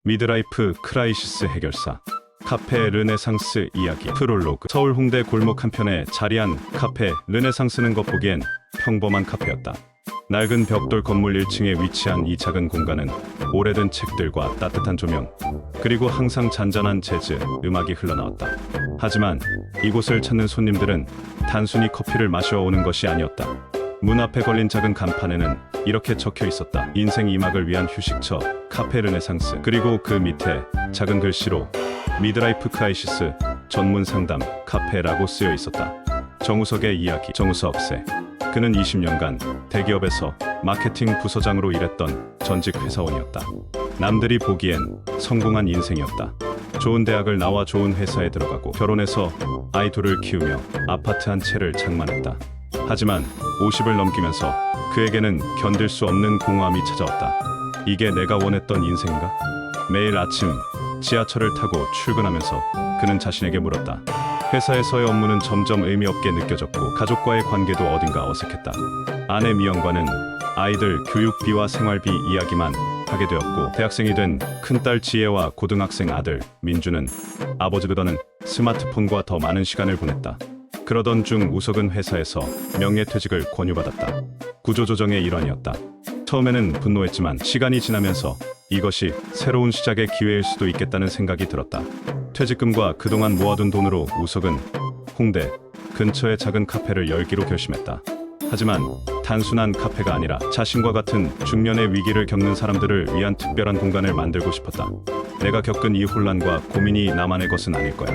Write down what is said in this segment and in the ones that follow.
미드라이프 크라이시스 해결사 카페 르네상스 이야기 프롤로그. 서울 홍대 골목 한편에 자리한 카페 르네상스는 겉보기엔 평범한 카페였다. 낡은 벽돌 건물 1층에 위치한 이 작은 공간은 오래된 책들과 따뜻한 조명, 그리고 항상 잔잔한 재즈 음악이 흘러나왔다. 하지만 이곳을 찾는 손님들은 단순히 커피를 마셔 오는 것이 아니었다. 문 앞에 걸린 작은 간판에는 이렇게 적혀 있었다. 인생 2막을 위한 휴식처 카페 르네상스. 그리고 그 밑에 작은 글씨로 미드라이프 크라이시스 전문 상담 카페라고 쓰여 있었다. 정우석의 이야기. 정우석 씨. 그는 20년간 대기업에서 마케팅 부서장으로 일했던 전직 회사원이었다. 남들이 보기엔 성공한 인생이었다. 좋은 대학을 나와 좋은 회사에 들어가고 결혼해서 아이 둘을 키우며 아파트 한 채를 장만했다. 하지만 50을 넘기면서 그에게는 견딜 수 없는 공허함이 찾아왔다. 이게 내가 원했던 인생인가? 매일 아침 지하철을 타고 출근하면서 그는 자신에게 물었다. 회사에서의 업무는 점점 의미 없게 느껴졌고 가족과의 관계도 어딘가 어색했다. 아내 미영과는 아이들 교육비와 생활비 이야기만 하게 되었고 대학생이 된 큰딸 지혜와 고등학생 아들 민주는 아버지보다는 스마트폰과 더 많은 시간을 보냈다. 그러던 중 우석은 회사에서 명예퇴직을 권유받았다. 구조조정의 일환이었다. 처음에는 분노했지만 시간이 지나면서 이것이 새로운 시작의 기회일 수도 있겠다는 생각이 들었다. 퇴직금과 그동안 모아둔 돈으로 우석은 홍대 근처의 작은 카페를 열기로 결심했다. 하지만 단순한 카페가 아니라 자신과 같은 중년의 위기를 겪는 사람들을 위한 특별한 공간을 만들고 싶었다. 내가 겪은 이 혼란과 고민이 나만의 것은 아닐 거야.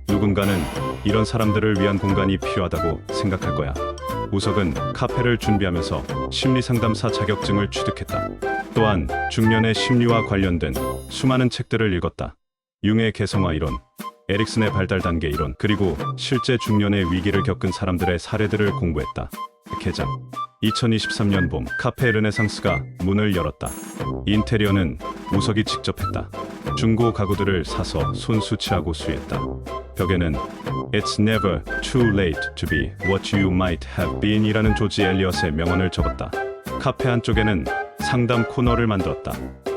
누군가는 이런 사람들을 위한 공간이 필요하다고 생각할 거야. 우석은 카페를 준비하면서 심리상담사 자격증을 취득했다. 또한 중년의 심리와 관련된 수많은 책들을 읽었다. 융의 개성화 이론, 에릭슨의 발달 단계 이론, 그리고 실제 중년의 위기를 겪은 사람들의 사례들을 공부했다. 개장 2023년 봄 카페 르네상스가 문을 열었다. 인테리어는 우석이 직접 했다. 중고 가구들을 사서 손수치하고 수리했다. 벽에는 It's never too late to be what you might have been 이라는 조지 엘리엇의 명언을 적었다. 카페 한쪽에는 상담 코너를 만들었다.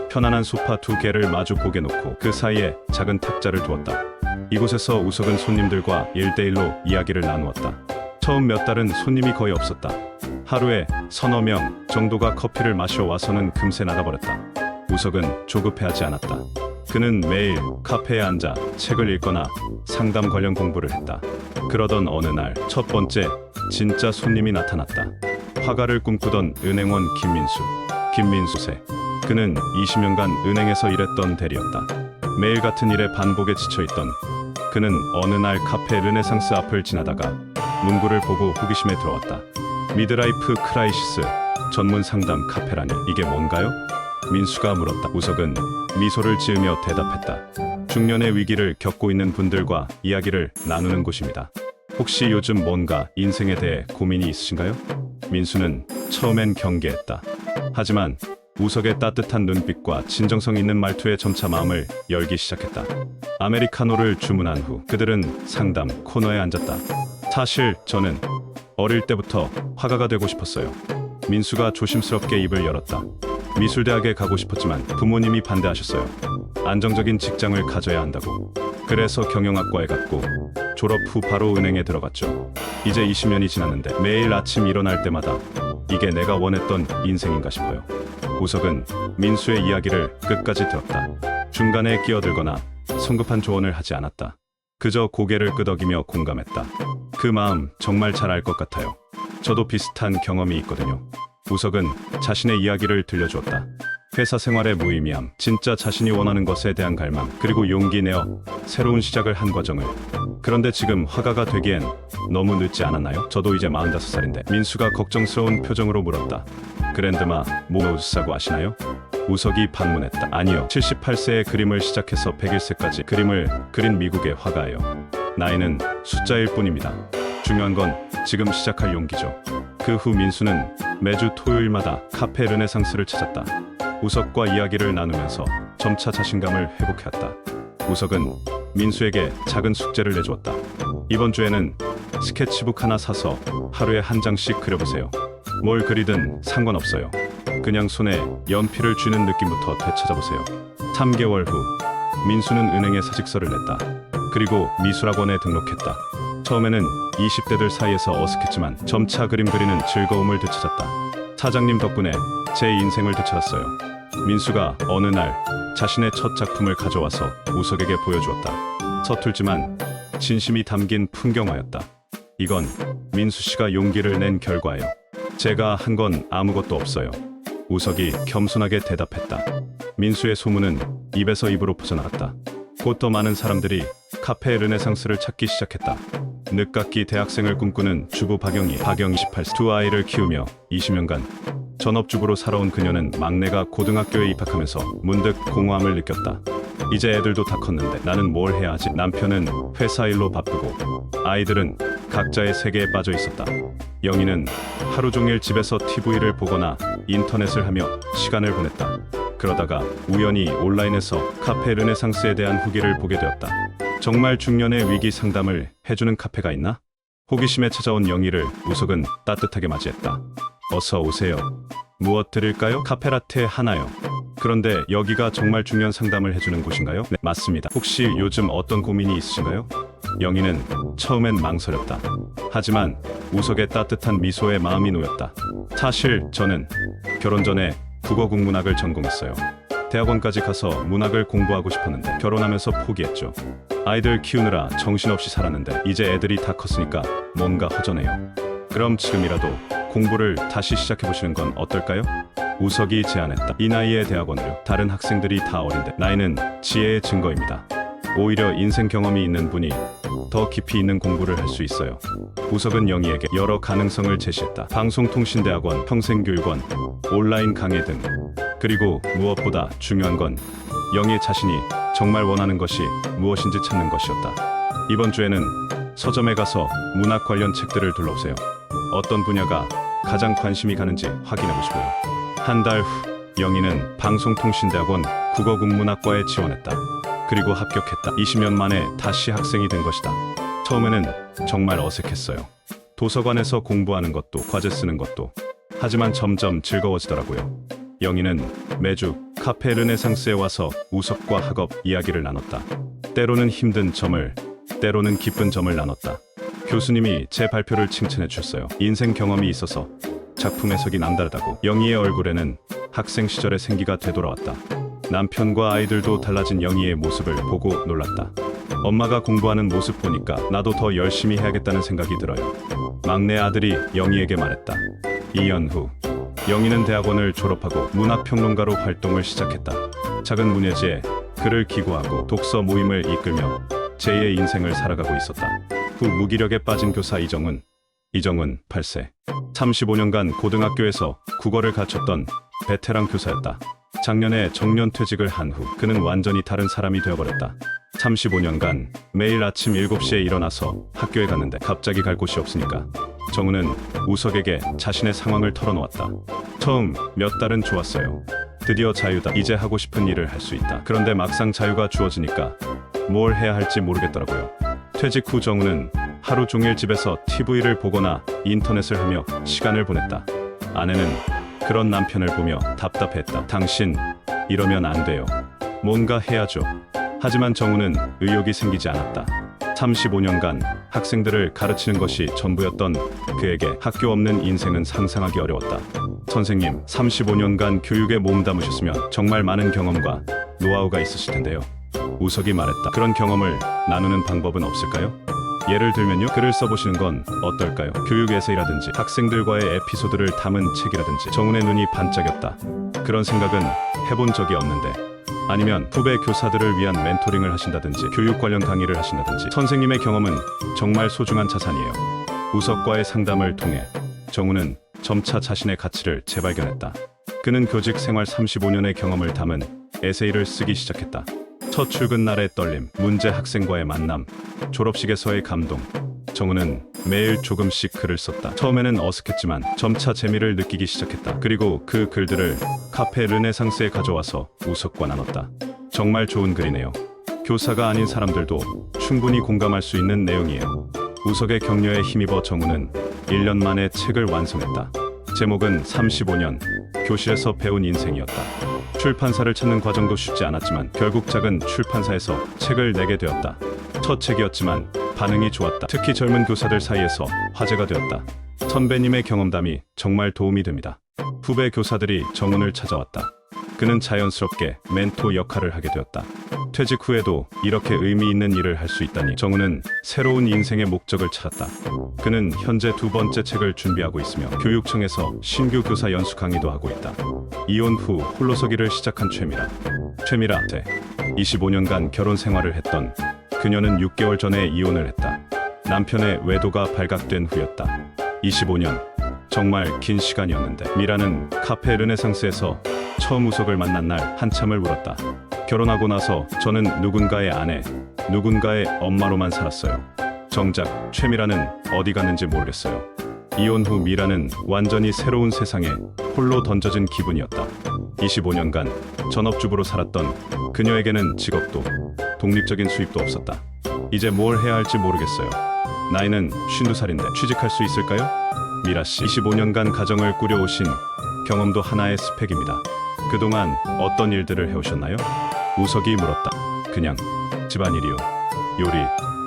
편안한 소파 2개를 마주 보게 놓고 그 사이에 작은 탁자를 두었다. 이곳에서 우석은 손님들과 1대1로 이야기를 나누었다. 처음 몇 달은 손님이 거의 없었다. 하루에 서너 명 정도가 커피를 마셔 와서는 금세 나가버렸다. 우석은 조급해하지 않았다. 그는 매일 카페에 앉아 책을 읽거나 상담 관련 공부를 했다. 그러던 어느 날 첫 번째 진짜 손님이 나타났다. 화가를 꿈꾸던 은행원 김민수 씨. 그는 20년간 은행에서 일했던 대리였다. 매일 같은 일에 반복에 지쳐있던 그는 어느 날 카페 르네상스 앞을 지나다가 문구를 보고 호기심에 들어왔다. 미드라이프 크라이시스 전문 상담 카페라니 이게 뭔가요? 민수가 물었다. 우석은 미소를 지으며 대답했다. 중년의 위기를 겪고 있는 분들과 이야기를 나누는 곳입니다. 혹시 요즘 뭔가 인생에 대해 고민이 있으신가요? 민수는 처음엔 경계했다. 하지만 우석의 따뜻한 눈빛과 진정성 있는 말투에 점차 마음을 열기 시작했다. 아메리카노를 주문한 후 그들은 상담 코너에 앉았다. 사실 저는 어릴 때부터 화가가 되고 싶었어요. 민수가 조심스럽게 입을 열었다. 미술대학에 가고 싶었지만 부모님이 반대하셨어요. 안정적인 직장을 가져야 한다고. 그래서 경영학과에 갔고 졸업 후 바로 은행에 들어갔죠. 이제 20년이 지났는데 매일 아침 일어날 때마다 이게 내가 원했던 인생인가 싶어요. 우석은 민수의 이야기를 끝까지 들었다. 중간에 끼어들거나 성급한 조언을 하지 않았다. 그저 고개를 끄덕이며 공감했다. 그 마음 정말 잘 알 것 같아요. 저도 비슷한 경험이 있거든요. 우석은 자신의 이야기를 들려주었다. 회사 생활의 무의미함, 진짜 자신이 원하는 것에 대한 갈망, 그리고 용기 내어 새로운 시작을 한 과정을. 그런데 지금 화가가 되기엔 너무 늦지 않았나요? 저도 이제 45살인데. 민수가 걱정스러운 표정으로 물었다. 그랜드마 모우스라고 아시나요? 우석이 반문했다. 아니요. 78세에 그림을 시작해서 101세까지 그림을 그린 미국의 화가예요. 나이는 숫자일 뿐입니다. 중요한 건 지금 시작할 용기죠. 그 후 민수는 매주 토요일마다 카페 르네상스를 찾았다. 우석과 이야기를 나누면서 점차 자신감을 회복해왔다. 우석은 민수에게 작은 숙제를 내주었다. 이번 주에는 스케치북 하나 사서 하루에 한 장씩 그려보세요. 뭘 그리든 상관없어요. 그냥 손에 연필을 쥐는 느낌부터 되찾아보세요. 3개월 후 민수는 은행에 사직서를 냈다. 그리고 미술학원에 등록했다. 처음에는 20대들 사이에서 어색했지만 점차 그림 그리는 즐거움을 되찾았다. 사장님 덕분에 제 인생을 되찾았어요. 민수가 어느 날 자신의 첫 작품을 가져와서 우석에게 보여주었다. 서툴지만 진심이 담긴 풍경화였다. 이건 민수 씨가 용기를 낸 결과예요. 제가 한 건 아무것도 없어요. 우석이 겸손하게 대답했다. 민수의 소문은 입에서 입으로 퍼져나갔다. 곧 더 많은 사람들이 카페 르네상스를 찾기 시작했다. 늦깎이 대학생을 꿈꾸는 주부 박영 28세. 두 아이를 키우며 20년간 전업주부로 살아온 그녀는 막내가 고등학교에 입학하면서 문득 공허함을 느꼈다. 이제 애들도 다 컸는데 나는 뭘 해야 하지? 남편은 회사 일로 바쁘고 아이들은 각자의 세계에 빠져 있었다. 영희는 하루 종일 집에서 TV를 보거나 인터넷을 하며 시간을 보냈다. 그러다가 우연히 온라인에서 카페 르네상스에 대한 후기를 보게 되었다. 정말 중년의 위기 상담을 해주는 카페가 있나? 호기심에 찾아온 영희를 우석은 따뜻하게 맞이했다. 어서 오세요. 무엇 드릴까요? 카페라테 하나요. 그런데 여기가 정말 중년 상담을 해주는 곳인가요? 네, 맞습니다. 혹시 요즘 어떤 고민이 있으신가요? 영희는 처음엔 망설였다. 하지만 우석의 따뜻한 미소에 마음이 놓였다. 사실 저는 결혼 전에 국어 국문학을 전공했어요. 대학원까지 가서 문학을 공부하고 싶었는데 결혼하면서 포기했죠. 아이들 키우느라 정신없이 살았는데 이제 애들이 다 컸으니까 뭔가 허전해요. 그럼 지금이라도 공부를 다시 시작해보시는 건 어떨까요? 우석이 제안했다. 이 나이에 대학원을요? 다른 학생들이 다 어린데. 나이는 지혜의 증거입니다. 오히려 인생 경험이 있는 분이 더 깊이 있는 공부를 할 수 있어요. 우석은 영희에게 여러 가능성을 제시했다. 방송통신대학원, 평생교육원, 온라인 강의 등. 그리고 무엇보다 중요한 건 영희 자신이 정말 원하는 것이 무엇인지 찾는 것이었다. 이번 주에는 서점에 가서 문학 관련 책들을 둘러보세요. 어떤 분야가 가장 관심이 가는지 확인해보시고요. 한 달 후 영희는 방송통신대학원 국어국문학과에 지원했다. 그리고 합격했다. 20년 만에 다시 학생이 된 것이다. 처음에는 정말 어색했어요. 도서관에서 공부하는 것도 과제 쓰는 것도. 하지만 점점 즐거워지더라고요. 영희는 매주 카페 르네상스에 와서 우석과 학업 이야기를 나눴다. 때로는 힘든 점을, 때로는 기쁜 점을 나눴다. 교수님이 제 발표를 칭찬해 주셨어요. 인생 경험이 있어서 작품 해석이 남다르다고. 영희의 얼굴에는 학생 시절의 생기가 되돌아왔다. 남편과 아이들도 달라진 영희의 모습을 보고 놀랐다. 엄마가 공부하는 모습 보니까 나도 더 열심히 해야겠다는 생각이 들어요. 막내 아들이 영희에게 말했다. 2년 후 영희는 대학원을 졸업하고 문학평론가로 활동을 시작했다. 작은 문예지에 글을 기고하고 독서 모임을 이끌며 제2의 인생을 살아가고 있었다. 후 무기력에 빠진 교사 이정은 8세. 35년간 고등학교에서 국어를 가르쳤던 베테랑 교사였다. 작년에 정년퇴직을 한 후 그는 완전히 다른 사람이 되어버렸다. 35년간 매일 아침 7시에 일어나서 학교에 갔는데 갑자기 갈 곳이 없으니까 정우는 우석에게 자신의 상황을 털어놓았다. 처음 몇 달은 좋았어요. 드디어 자유다. 이제 하고 싶은 일을 할 수 있다. 그런데 막상 자유가 주어지니까 뭘 해야 할지 모르겠더라고요. 퇴직 후 정우는 하루 종일 집에서 TV를 보거나 인터넷을 하며 시간을 보냈다. 아내는 그런 남편을 보며 답답했다. 당신 이러면 안 돼요. 뭔가 해야죠. 하지만 정우는 의욕이 생기지 않았다. 35년간 학생들을 가르치는 것이 전부였던 그에게 학교 없는 인생은 상상하기 어려웠다. 선생님, 35년간 교육에 몸담으셨으면 정말 많은 경험과 노하우가 있으실 텐데요. 우석이 말했다. 그런 경험을 나누는 방법은 없을까요? 예를 들면요, 글을 써보시는 건 어떨까요? 교육 에세이라든지 학생들과의 에피소드를 담은 책이라든지. 정훈의 눈이 반짝였다. 그런 생각은 해본 적이 없는데. 아니면 후배 교사들을 위한 멘토링을 하신다든지 교육 관련 강의를 하신다든지. 선생님의 경험은 정말 소중한 자산이에요. 우석과의 상담을 통해 정훈은 점차 자신의 가치를 재발견했다. 그는 교직 생활 35년의 경험을 담은 에세이를 쓰기 시작했다. 첫 출근 날의 떨림, 문제 학생과의 만남, 졸업식에서의 감동. 정우는 매일 조금씩 글을 썼다. 처음에는 어색했지만 점차 재미를 느끼기 시작했다. 그리고 그 글들을 카페 르네상스에 가져와서 우석과 나눴다. 정말 좋은 글이네요. 교사가 아닌 사람들도 충분히 공감할 수 있는 내용이에요. 우석의 격려에 힘입어 정우는 1년 만에 책을 완성했다. 제목은 35년 교실에서 배운 인생이었다. 출판사를 찾는 과정도 쉽지 않았지만 결국 작은 출판사에서 책을 내게 되었다. 첫 책이었지만 반응이 좋았다. 특히 젊은 교사들 사이에서 화제가 되었다. 선배님의 경험담이 정말 도움이 됩니다. 후배 교사들이 정훈을 찾아왔다. 그는 자연스럽게 멘토 역할을 하게 되었다. 퇴직 후에도 이렇게 의미 있는 일을 할 수 있다니 정훈은 새로운 인생의 목적을 찾았다. 그는 현재 두 번째 책을 준비하고 있으며 교육청에서 신규 교사 연수 강의도 하고 있다. 이혼 후 홀로서기를 시작한 최미라. 최미라 25년간 결혼 생활을 했던 그녀는 6개월 전에 이혼을 했다. 남편의 외도가 발각된 후였다. 25년, 정말 긴 시간이었는데 미라는 카페 르네상스에서 처음 우석을 만난 날 한참을 울었다. 결혼하고 나서 저는 누군가의 아내, 누군가의 엄마로만 살았어요. 정작 최미라는 어디 갔는지 모르겠어요. 이혼 후 미라는 완전히 새로운 세상에 홀로 던져진 기분이었다. 25년간 전업주부로 살았던 그녀에게는 직업도 독립적인 수입도 없었다. 이제 뭘 해야 할지 모르겠어요. 나이는 52살인데 취직할 수 있을까요? 미라씨, 25년간 가정을 꾸려오신 경험도 하나의 스펙입니다. 그동안 어떤 일들을 해오셨나요? 우석이 물었다. 그냥 집안일이요. 요리,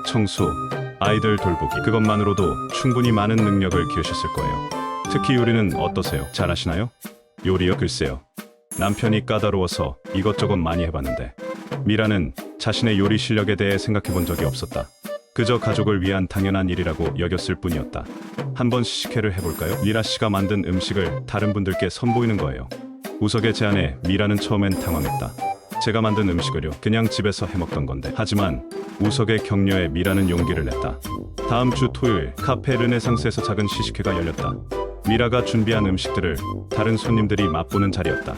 청소, 아이들 돌보기. 그것만으로도 충분히 많은 능력을 기르셨을 거예요. 특히 요리는 어떠세요? 잘하시나요? 요리요? 글쎄요. 남편이 까다로워서 이것저것 많이 해봤는데 미라는 자신의 요리 실력에 대해 생각해 본 적이 없었다. 그저 가족을 위한 당연한 일이라고 여겼을 뿐이었다. 한번 시식회를 해볼까요? 미라 씨가 만든 음식을 다른 분들께 선보이는 거예요. 우석의 제안에 미라는 처음엔 당황했다. 제가 만든 음식을요? 그냥 집에서 해먹던 건데. 하지만 우석의 격려에 미라는 용기를 냈다. 다음 주 토요일 카페 르네상스에서 작은 시식회가 열렸다. 미라가 준비한 음식들을 다른 손님들이 맛보는 자리였다.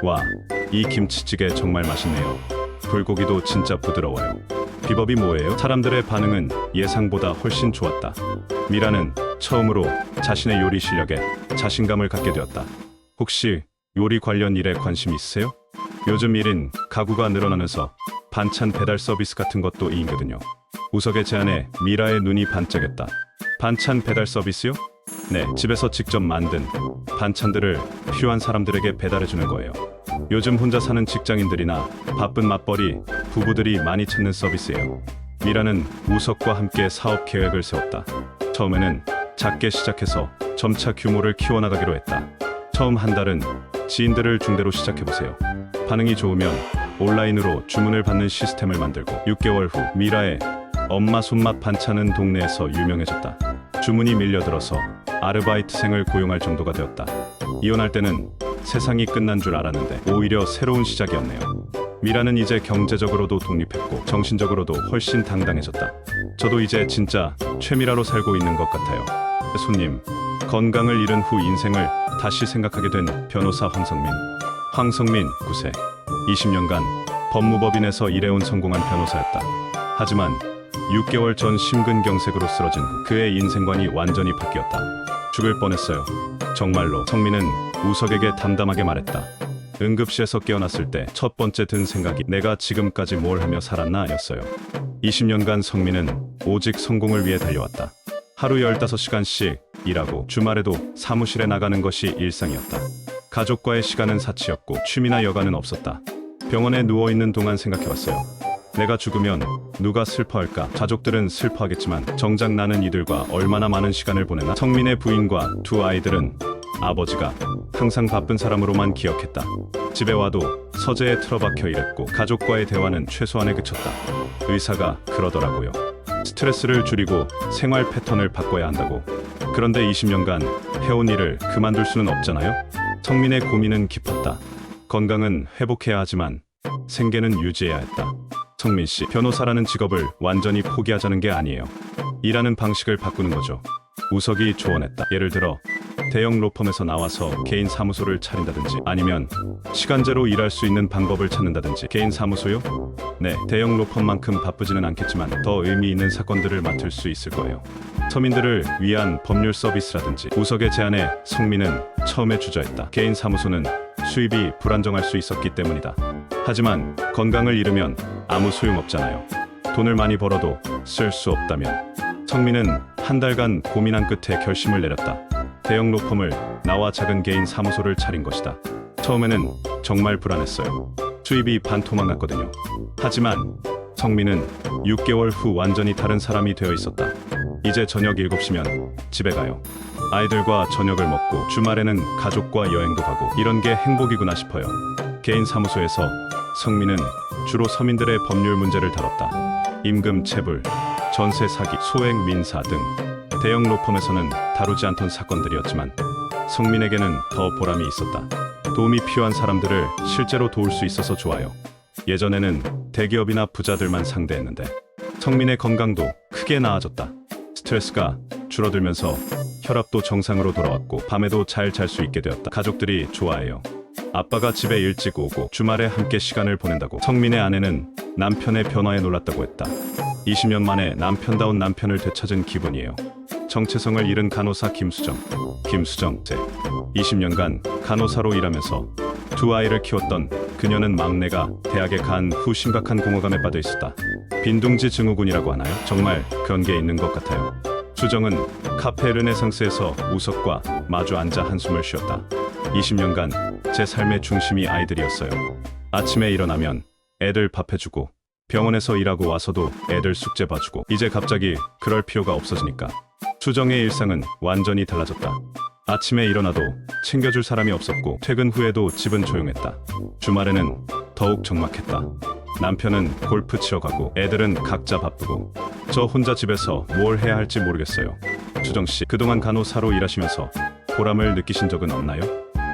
와, 이 김치찌개 정말 맛있네요. 불고기도 진짜 부드러워요. 비법이 뭐예요? 사람들의 반응은 예상보다 훨씬 좋았다. 미라는 처음으로 자신의 요리 실력에 자신감을 갖게 되었다. 혹시 요리 관련 일에 관심 있으세요? 요즘 일인 가구가 늘어나면서 반찬 배달 서비스 같은 것도 인기거든요. 우석의 제안에 미라의 눈이 반짝였다. 반찬 배달 서비스요? 네, 집에서 직접 만든 반찬들을 필요한 사람들에게 배달해주는 거예요. 요즘 혼자 사는 직장인들이나 바쁜 맞벌이 부부들이 많이 찾는 서비스예요. 미라는 우석과 함께 사업 계획을 세웠다. 처음에는 작게 시작해서 점차 규모를 키워나가기로 했다. 처음 한 달은 지인들을 중대로 시작해보세요. 반응이 좋으면 온라인으로 주문을 받는 시스템을 만들고 6개월 후 미라의 엄마 손맛 반찬은 동네에서 유명해졌다. 주문이 밀려들어서 아르바이트생을 고용할 정도가 되었다. 이혼할 때는 세상이 끝난 줄 알았는데 오히려 새로운 시작이었네요. 미라는 이제 경제적으로도 독립했고 정신적으로도 훨씬 당당해졌다. 저도 이제 진짜 최미라로 살고 있는 것 같아요. 손님, 건강을 잃은 후 인생을 다시 생각하게 된 변호사 황성민. 황성민 9세. 20년간 법무법인에서 일해온 성공한 변호사였다. 하지만 6개월 전 심근경색으로 쓰러진 후 그의 인생관이 완전히 바뀌었다. 죽을 뻔했어요. 정말로. 성민은 우석에게 담담하게 말했다. 응급실에서 깨어났을 때 첫 번째 든 생각이 내가 지금까지 뭘 하며 살았나 였어요. 20년간 성민은 오직 성공을 위해 달려왔다. 하루 15시간씩 일하고 주말에도 사무실에 나가는 것이 일상이었다. 가족과의 시간은 사치였고 취미나 여가는 없었다. 병원에 누워있는 동안 생각해봤어요. 내가 죽으면 누가 슬퍼할까? 가족들은 슬퍼하겠지만 정작 나는 이들과 얼마나 많은 시간을 보내나? 성민의 부인과 두 아이들은 아버지가 항상 바쁜 사람으로만 기억했다. 집에 와도 서재에 틀어박혀 일했고 가족과의 대화는 최소한에 그쳤다. 의사가 그러더라고요. 스트레스를 줄이고 생활 패턴을 바꿔야 한다고. 그런데 20년간 해온 일을 그만둘 수는 없잖아요? 성민의 고민은 깊었다. 건강은 회복해야 하지만 생계는 유지해야 했다. 성민 씨, 변호사라는 직업을 완전히 포기하자는 게 아니에요. 일하는 방식을 바꾸는 거죠. 우석이 조언했다. 예를 들어 대형 로펌에서 나와서 개인 사무소를 차린다든지 아니면 시간제로 일할 수 있는 방법을 찾는다든지. 개인 사무소요? 네, 대형 로펌만큼 바쁘지는 않겠지만 더 의미 있는 사건들을 맡을 수 있을 거예요. 서민들을 위한 법률 서비스라든지. 우석의 제안에 성민은 처음에 주저했다. 개인 사무소는 수입이 불안정할 수 있었기 때문이다. 하지만 건강을 잃으면 아무 소용없잖아요. 돈을 많이 벌어도 쓸 수 없다면. 성민은 한 달간 고민한 끝에 결심을 내렸다. 대형 로펌을 나와 작은 개인 사무소를 차린 것이다. 처음에는 정말 불안했어요. 수입이 반토막 났거든요. 하지만 성민은 6개월 후 완전히 다른 사람이 되어 있었다. 이제 저녁 7시면 집에 가요. 아이들과 저녁을 먹고 주말에는 가족과 여행도 가고 이런 게 행복이구나 싶어요. 개인 사무소에서 성민은 주로 서민들의 법률 문제를 다뤘다. 임금 체불, 전세 사기, 소액 민사 등 대형 로펌에서는 다루지 않던 사건들이었지만 성민에게는 더 보람이 있었다. 도움이 필요한 사람들을 실제로 도울 수 있어서 좋아요. 예전에는 대기업이나 부자들만 상대했는데 성민의 건강도 크게 나아졌다. 스트레스가 줄어들면서 혈압도 정상으로 돌아왔고 밤에도 잘 잘 수 있게 되었다. 가족들이 좋아해요. 아빠가 집에 일찍 오고 주말에 함께 시간을 보낸다고. 성민의 아내는 남편의 변화에 놀랐다고 했다. 20년 만에 남편다운 남편을 되찾은 기분이에요. 정체성을 잃은 간호사 김수정. 20년간 간호사로 일하면서 두 아이를 키웠던 그녀는 막내가 대학에 간 후 심각한 공허감에 빠져 있었다. 빈둥지 증후군이라고 하나요? 정말 그런 게 있는 것 같아요. 수정은 카페 르네상스에서 우석과 마주 앉아 한숨을 쉬었다. 20년간 제 삶의 중심이 아이들이었어요. 아침에 일어나면 애들 밥 해주고 병원에서 일하고 와서도 애들 숙제 봐주고 이제 갑자기 그럴 필요가 없어지니까 수정의 일상은 완전히 달라졌다. 아침에 일어나도 챙겨줄 사람이 없었고 퇴근 후에도 집은 조용했다. 주말에는 더욱 적막했다. 남편은 골프 치러 가고 애들은 각자 바쁘고 저 혼자 집에서 뭘 해야 할지 모르겠어요. 수정씨, 그동안 간호사로 일하시면서 보람을 느끼신 적은 없나요?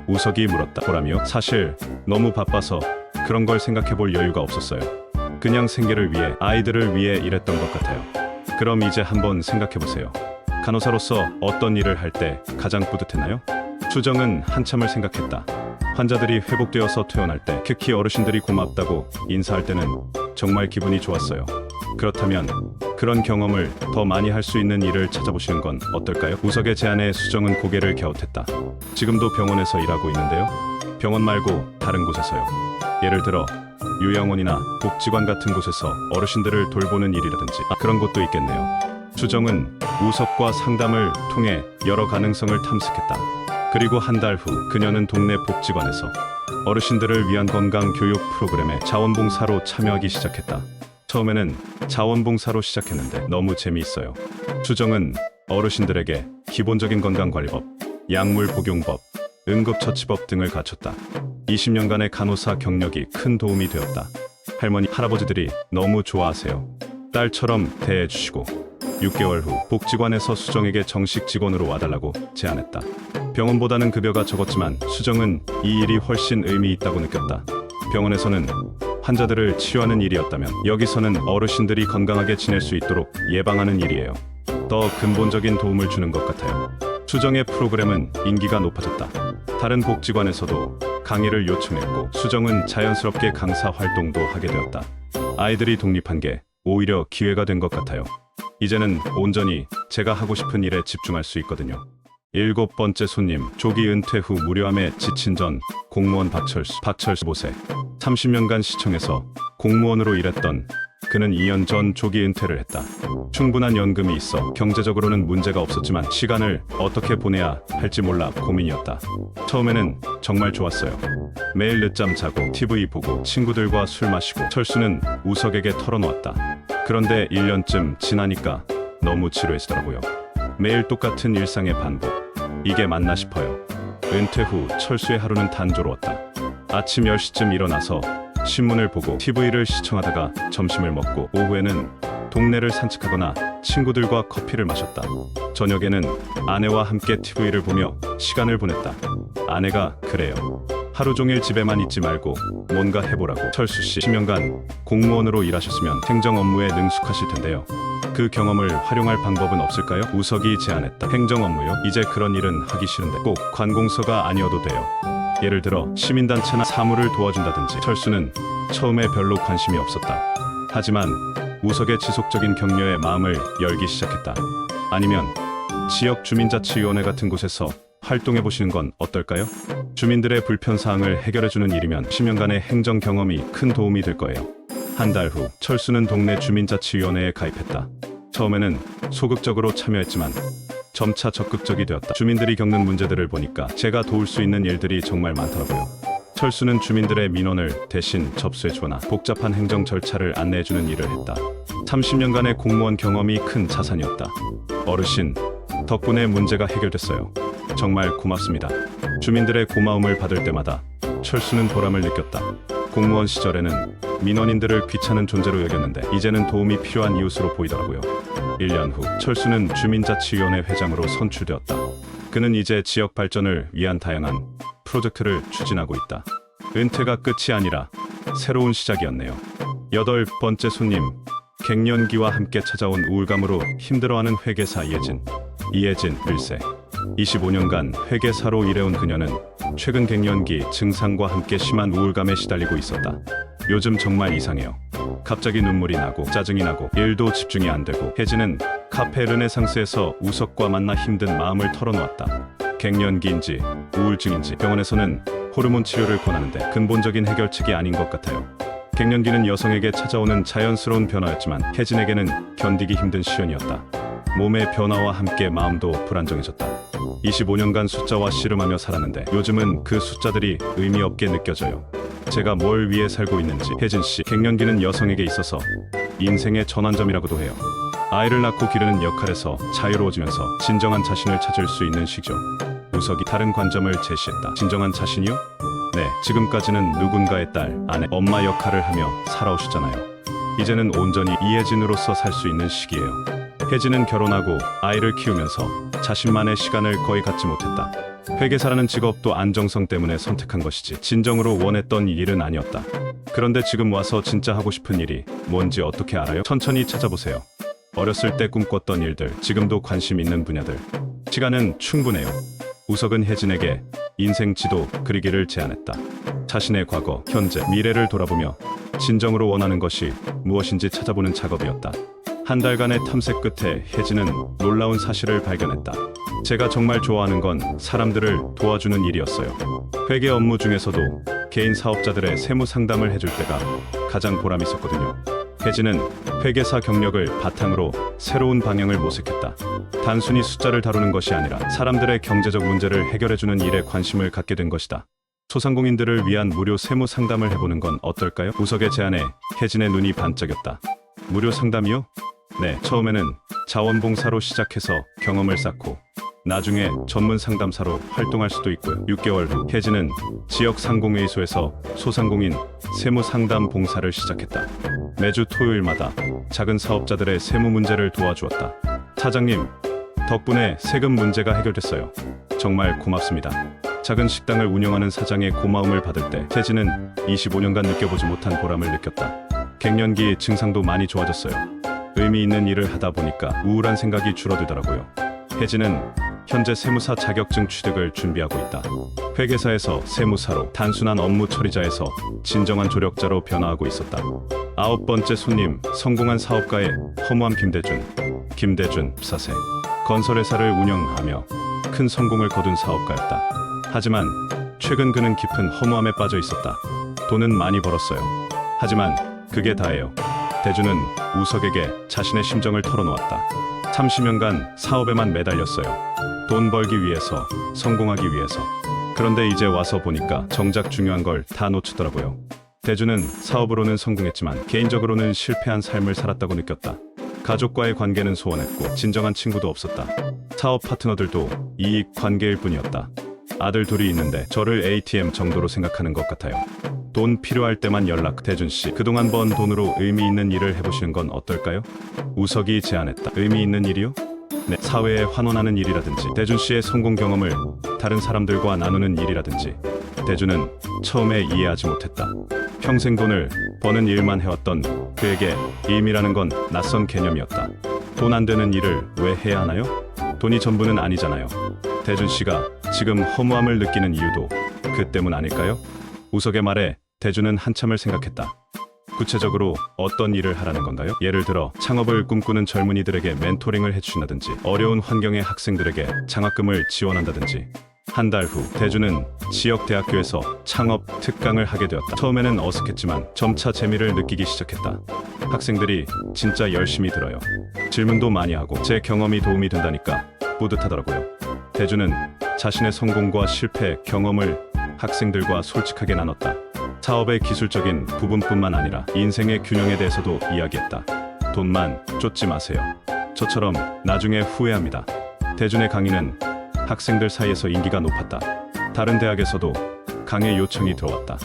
우석이 물었다. 보람이요? 사실 너무 바빠서 그런 걸 생각해볼 여유가 없었어요. 그냥 생계를 위해, 아이들을 위해 일했던 것 같아요. 그럼 이제 한번 생각해보세요. 간호사로서 어떤 일을 할 때 가장 뿌듯했나요? 수정은 한참을 생각했다. 환자들이 회복되어서 퇴원할 때, 특히 어르신들이 고맙다고 인사할 때는 정말 기분이 좋았어요. 그렇다면 그런 경험을 더 많이 할 수 있는 일을 찾아보시는 건 어떨까요? 우석의 제안에 수정은 고개를 갸웃했다. 지금도 병원에서 일하고 있는데요. 병원 말고 다른 곳에서요. 예를 들어 요양원이나 복지관 같은 곳에서 어르신들을 돌보는 일이라든지. 그런 곳도 있겠네요. 수정은 우석과 상담을 통해 여러 가능성을 탐색했다. 그리고 한 달 후 그녀는 동네 복지관에서 어르신들을 위한 건강 교육 프로그램에 자원봉사로 참여하기 시작했다. 처음에는 자원봉사로 시작했는데 너무 재미있어요. 수정은 어르신들에게 기본적인 건강관리법, 약물 복용법, 응급처치법 등을 가르쳤다. 20년간의 간호사 경력이 큰 도움이 되었다. 할머니, 할아버지들이 너무 좋아하세요. 딸처럼 대해주시고 6개월 후 복지관에서 수정에게 정식 직원으로 와달라고 제안했다. 병원보다는 급여가 적었지만 수정은 이 일이 훨씬 의미 있다고 느꼈다. 병원에서는 환자들을 치료하는 일이었다면 여기서는 어르신들이 건강하게 지낼 수 있도록 예방하는 일이에요. 더 근본적인 도움을 주는 것 같아요. 수정의 프로그램은 인기가 높아졌다. 다른 복지관에서도 강의를 요청했고 수정은 자연스럽게 강사 활동도 하게 되었다. 아이들이 독립한 게 오히려 기회가 된 것 같아요. 이제는 온전히 제가 하고 싶은 일에 집중할 수 있거든요. 7번째 손님, 조기 은퇴 후 무료함에 지친 전 공무원 박철수 5세. 30년간 시청에서 공무원으로 일했던 그는 2년 전 조기 은퇴를 했다. 충분한 연금이 있어 경제적으로는 문제가 없었지만 시간을 어떻게 보내야 할지 몰라 고민이었다. 처음에는 정말 좋았어요. 매일 늦잠 자고 TV 보고 친구들과 술 마시고. 철수는 우석에게 털어놓았다. 그런데 1년쯤 지나니까 너무 지루해지더라고요. 매일 똑같은 일상의 반복. 이게 맞나 싶어요. 은퇴 후 철수의 하루는 단조로웠다. 아침 10시쯤 일어나서 신문을 보고 TV를 시청하다가 점심을 먹고 오후에는 동네를 산책하거나 친구들과 커피를 마셨다. 저녁에는 아내와 함께 TV를 보며 시간을 보냈다. 아내가 그래요. 하루 종일 집에만 있지 말고 뭔가 해보라고. 철수 씨, 10년간 공무원으로 일하셨으면 행정 업무에 능숙하실 텐데요. 그 경험을 활용할 방법은 없을까요? 우석이 제안했다. 행정 업무요? 이제 그런 일은 하기 싫은데. 꼭 관공서가 아니어도 돼요. 예를 들어 시민단체나 사무를 도와준다든지. 철수는 처음에 별로 관심이 없었다. 하지만 우석의 지속적인 격려에 마음을 열기 시작했다. 아니면 지역 주민자치위원회 같은 곳에서 활동해보시는 건 어떨까요? 주민들의 불편사항을 해결해주는 일이면 10년간의 행정 경험이 큰 도움이 될 거예요. 한 달 후 철수는 동네 주민자치위원회에 가입했다. 처음에는 소극적으로 참여했지만 점차 적극적이 되었다. 주민들이 겪는 문제들을 보니까 제가 도울 수 있는 일들이 정말 많더라고요. 철수는 주민들의 민원을 대신 접수해주거나 복잡한 행정 절차를 안내해주는 일을 했다. 30년간의 공무원 경험이 큰 자산이었다. 어르신, 덕분에 문제가 해결됐어요. 정말 고맙습니다. 주민들의 고마움을 받을 때마다 철수는 보람을 느꼈다. 공무원 시절에는 민원인들을 귀찮은 존재로 여겼는데 이제는 도움이 필요한 이웃으로 보이더라고요. 1년 후 철수는 주민자치위원회 회장으로 선출되었다. 그는 이제 지역 발전을 위한 다양한 프로젝트를 추진하고 있다. 은퇴가 끝이 아니라 새로운 시작이었네요. 8번째 손님, 갱년기와 함께 찾아온 우울감으로 힘들어하는 회계사 이혜진. 일세. 25년간 회계사로 일해온 그녀는 최근 갱년기 증상과 함께 심한 우울감에 시달리고 있었다. 요즘 정말 이상해요. 갑자기 눈물이 나고 짜증이 나고 일도 집중이 안 되고. 혜진은 카페 르네상스에서 우석과 만나 힘든 마음을 털어놓았다. 갱년기인지 우울증인지 병원에서는 호르몬 치료를 권하는데 근본적인 해결책이 아닌 것 같아요. 갱년기는 여성에게 찾아오는 자연스러운 변화였지만 혜진에게는 견디기 힘든 시련이었다. 몸의 변화와 함께 마음도 불안정해졌다. 25년간 숫자와 씨름하며 살았는데 요즘은 그 숫자들이 의미 없게 느껴져요. 제가 뭘 위해 살고 있는지. 혜진 씨, 갱년기는 여성에게 있어서 인생의 전환점이라고도 해요. 아이를 낳고 기르는 역할에서 자유로워지면서 진정한 자신을 찾을 수 있는 시기죠. 우석이 다른 관점을 제시했다. 진정한 자신이요? 네, 지금까지는 누군가의 딸, 아내, 엄마 역할을 하며 살아오셨잖아요. 이제는 온전히 이혜진으로서 살 수 있는 시기예요. 혜진은 결혼하고 아이를 키우면서 자신만의 시간을 거의 갖지 못했다. 회계사라는 직업도 안정성 때문에 선택한 것이지 진정으로 원했던 일은 아니었다. 그런데 지금 와서 진짜 하고 싶은 일이 뭔지 어떻게 알아요? 천천히 찾아보세요. 어렸을 때 꿈꿨던 일들, 지금도 관심 있는 분야들. 시간은 충분해요. 우석은 혜진에게 인생 지도 그리기를 제안했다. 자신의 과거, 현재, 미래를 돌아보며 진정으로 원하는 것이 무엇인지 찾아보는 작업이었다. 한 달간의 탐색 끝에 혜진은 놀라운 사실을 발견했다. 제가 정말 좋아하는 건 사람들을 도와주는 일이었어요. 회계 업무 중에서도 개인 사업자들의 세무 상담을 해줄 때가 가장 보람 있었거든요. 혜진은 회계사 경력을 바탕으로 새로운 방향을 모색했다. 단순히 숫자를 다루는 것이 아니라 사람들의 경제적 문제를 해결해주는 일에 관심을 갖게 된 것이다. 소상공인들을 위한 무료 세무 상담을 해보는 건 어떨까요? 우석의 제안에 혜진의 눈이 반짝였다. 무료 상담이요? 네, 처음에는 자원봉사로 시작해서 경험을 쌓고 나중에 전문 상담사로 활동할 수도 있고요. 6개월 후 혜진은 지역 상공회의소에서 소상공인 세무 상담 봉사를 시작했다. 매주 토요일마다 작은 사업자들의 세무 문제를 도와주었다. 사장님, 덕분에 세금 문제가 해결됐어요. 정말 고맙습니다. 작은 식당을 운영하는 사장의 고마움을 받을 때 혜진은 25년간 느껴보지 못한 보람을 느꼈다. 갱년기 증상도 많이 좋아졌어요. 의미 있는 일을 하다 보니까 우울한 생각이 줄어들더라고요. 혜진은 현재 세무사 자격증 취득을 준비하고 있다. 회계사에서 세무사로, 단순한 업무 처리자에서 진정한 조력자로 변화하고 있었다. 9번째 손님, 성공한 사업가의 허무함. 김대준 사세. 건설회사를 운영하며 큰 성공을 거둔 사업가였다. 하지만 최근 그는 깊은 허무함에 빠져 있었다. 돈은 많이 벌었어요. 하지만 그게 다예요. 대준은 우석에게 자신의 심정을 털어놓았다. 30년간 사업에만 매달렸어요. 돈 벌기 위해서, 성공하기 위해서. 그런데 이제 와서 보니까 정작 중요한 걸 다 놓치더라고요. 대준은 사업으로는 성공했지만 개인적으로는 실패한 삶을 살았다고 느꼈다. 가족과의 관계는 소원했고 진정한 친구도 없었다. 사업 파트너들도 이익 관계일 뿐이었다. 아들 둘이 있는데 저를 ATM 정도로 생각하는 것 같아요. 돈 필요할 때만 연락. 대준 씨, 그동안 번 돈으로 의미 있는 일을 해보시는 건 어떨까요? 우석이 제안했다. 의미 있는 일이요? 네, 사회에 환원하는 일이라든지 대준 씨의 성공 경험을 다른 사람들과 나누는 일이라든지. 대준은 처음에 이해하지 못했다. 평생 돈을 버는 일만 해왔던 그에게 임이라는 건 낯선 개념이었다. 돈 안 되는 일을 왜 해야 하나요? 돈이 전부는 아니잖아요. 대준 씨가 지금 허무함을 느끼는 이유도 그 때문 아닐까요? 우석의 말에 대준은 한참을 생각했다. 구체적으로 어떤 일을 하라는 건가요? 예를 들어 창업을 꿈꾸는 젊은이들에게 멘토링을 해주신다든지, 어려운 환경의 학생들에게 장학금을 지원한다든지. 한 달 후 대준은 지역 대학교에서 창업 특강을 하게 되었다. 처음에는 어색했지만 점차 재미를 느끼기 시작했다. 학생들이 진짜 열심히 들어요. 질문도 많이 하고 제 경험이 도움이 된다니까 뿌듯하더라고요. 대준은 자신의 성공과 실패 경험을 학생들과 솔직하게 나눴다. 사업의 기술적인 부분뿐만 아니라 인생의 균형에 대해서도 이야기했다. 돈만 쫓지 마세요. 저처럼 나중에 후회합니다. 대준의 강의는 학생들 사이에서 인기가 높았다. 다른 대학에서도 강의 요청이 들어왔다.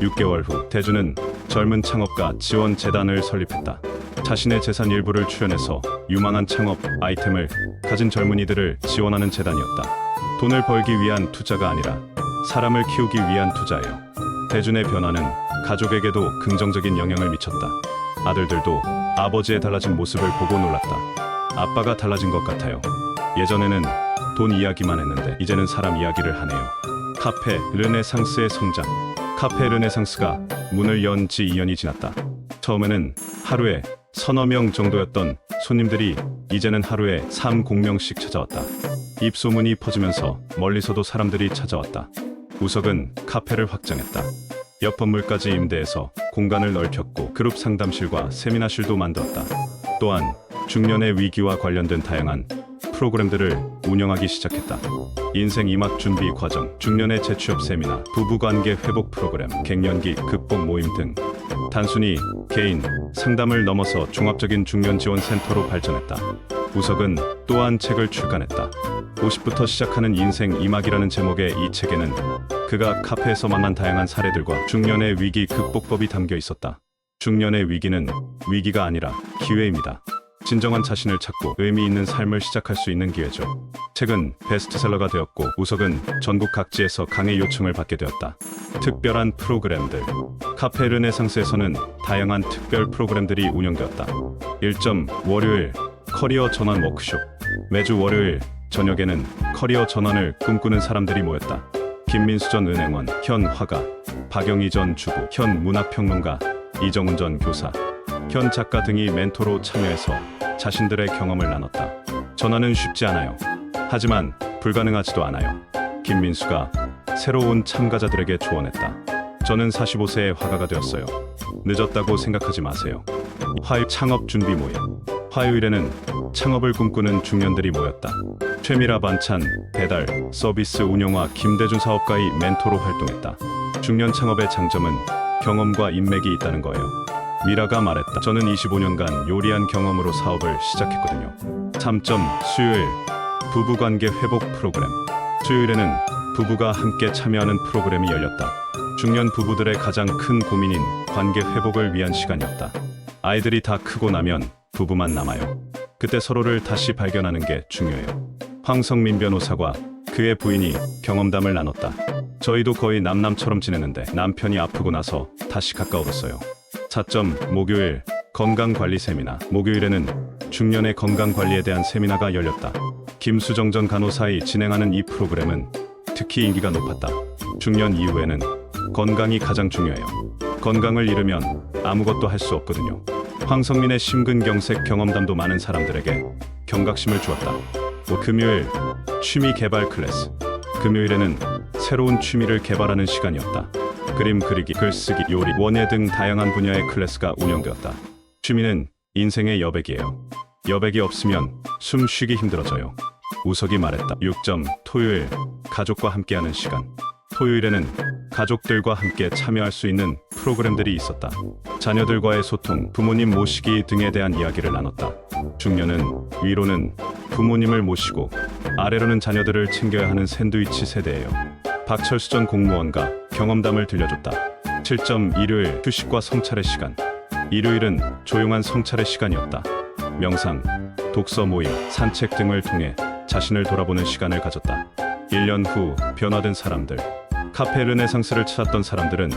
6개월 후 대준은 젊은 창업가 지원 재단을 설립했다. 자신의 재산 일부를 출연해서 유망한 창업 아이템을 가진 젊은이들을 지원하는 재단이었다. 돈을 벌기 위한 투자가 아니라 사람을 키우기 위한 투자예요. 대준의 변화는 가족에게도 긍정적인 영향을 미쳤다. 아들들도 아버지의 달라진 모습을 보고 놀랐다. 아빠가 달라진 것 같아요. 예전에는 돈 이야기만 했는데 이제는 사람 이야기를 하네요. 카페 르네상스의 성장. 카페 르네상스가 문을 연 지 2년이 지났다. 처음에는 하루에 서너 명 정도였던 손님들이 이제는 하루에 30명씩 찾아왔다. 입소문이 퍼지면서 멀리서도 사람들이 찾아왔다. 우석은 카페를 확장했다. 옆 건물까지 임대해서 공간을 넓혔고 그룹 상담실과 세미나실도 만들었다. 또한 중년의 위기와 관련된 다양한 프로그램들을 운영하기 시작했다. 인생 이막 준비 과정, 중년의 재취업 세미나, 부부관계 회복 프로그램, 갱년기 극복 모임 등 단순히 개인 상담을 넘어서 종합적인 중년 지원 센터로 발전했다. 우석은 또한 책을 출간했다. 50부터 시작하는 인생 이막이라는 제목의 이 책에는 그가 카페에서 만난 다양한 사례들과 중년의 위기 극복법이 담겨 있었다. 중년의 위기는 위기가 아니라 기회입니다. 진정한 자신을 찾고 의미 있는 삶을 시작할 수 있는 기회죠. 책은 베스트셀러가 되었고 우석은 전국 각지에서 강의 요청을 받게 되었다. 특별한 프로그램들. 카페 르네상스에서는 다양한 특별 프로그램들이 운영되었다. 1점 월요일 커리어 전환 워크숍. 매주 월요일 저녁에는 커리어 전환을 꿈꾸는 사람들이 모였다. 김민수 전 은행원, 현 화가, 박영희 전 주부, 현 문화평론가, 이정훈 전 교사, 현 작가 등이 멘토로 참여해서 자신들의 경험을 나눴다. 전환은 쉽지 않아요. 하지만 불가능하지도 않아요. 김민수가 새로운 참가자들에게 조언했다. 저는 45세의 화가가 되었어요. 늦었다고 생각하지 마세요. 화요일 창업 준비 모임. 화요일에는 창업을 꿈꾸는 중년들이 모였다. 최미라 반찬, 배달, 서비스 운영화 김대준 사업가의 멘토로 활동했다. 중년 창업의 장점은 경험과 인맥이 있다는 거예요. 미라가 말했다. 저는 25년간 요리한 경험으로 사업을 시작했거든요. 3점 수요일 부부관계 회복 프로그램. 수요일에는 부부가 함께 참여하는 프로그램이 열렸다. 중년 부부들의 가장 큰 고민인 관계 회복을 위한 시간이었다. 아이들이 다 크고 나면 부부만 남아요. 그때 서로를 다시 발견하는 게 중요해요. 황성민 변호사와 그의 부인이 경험담을 나눴다. 저희도 거의 남남처럼 지내는데 남편이 아프고 나서 다시 가까워졌어요. 4점 목요일 건강관리 세미나. 목요일에는 중년의 건강관리에 대한 세미나가 열렸다. 김수정 전 간호사의 진행하는 이 프로그램은 특히 인기가 높았다. 중년 이후에는 건강이 가장 중요해요. 건강을 잃으면 아무것도 할 수 없거든요. 황성민의 심근경색 경험담도 많은 사람들에게 경각심을 주었다. 금요일 취미 개발 클래스. 금요일에는 새로운 취미를 개발하는 시간이었다. 그림 그리기, 글쓰기, 요리, 원예 등 다양한 분야의 클래스가 운영되었다. 취미는 인생의 여백이에요. 여백이 없으면 숨 쉬기 힘들어져요. 우석이 말했다. 6점 토요일 가족과 함께하는 시간. 토요일에는 가족들과 함께 참여할 수 있는 프로그램들이 있었다. 자녀들과의 소통, 부모님 모시기 등에 대한 이야기를 나눴다. 중년은 위로는 부모님을 모시고 아래로는 자녀들을 챙겨야 하는 샌드위치 세대예요. 박철수 전 공무원과 경험담을 들려줬다. 7점 일요일 휴식과 성찰의 시간. 일요일은 조용한 성찰의 시간이었다. 명상, 독서 모임, 산책 등을 통해 자신을 돌아보는 시간을 가졌다. 1년 후 변화된 사람들. 카페 르네상스를 찾았던 사람들은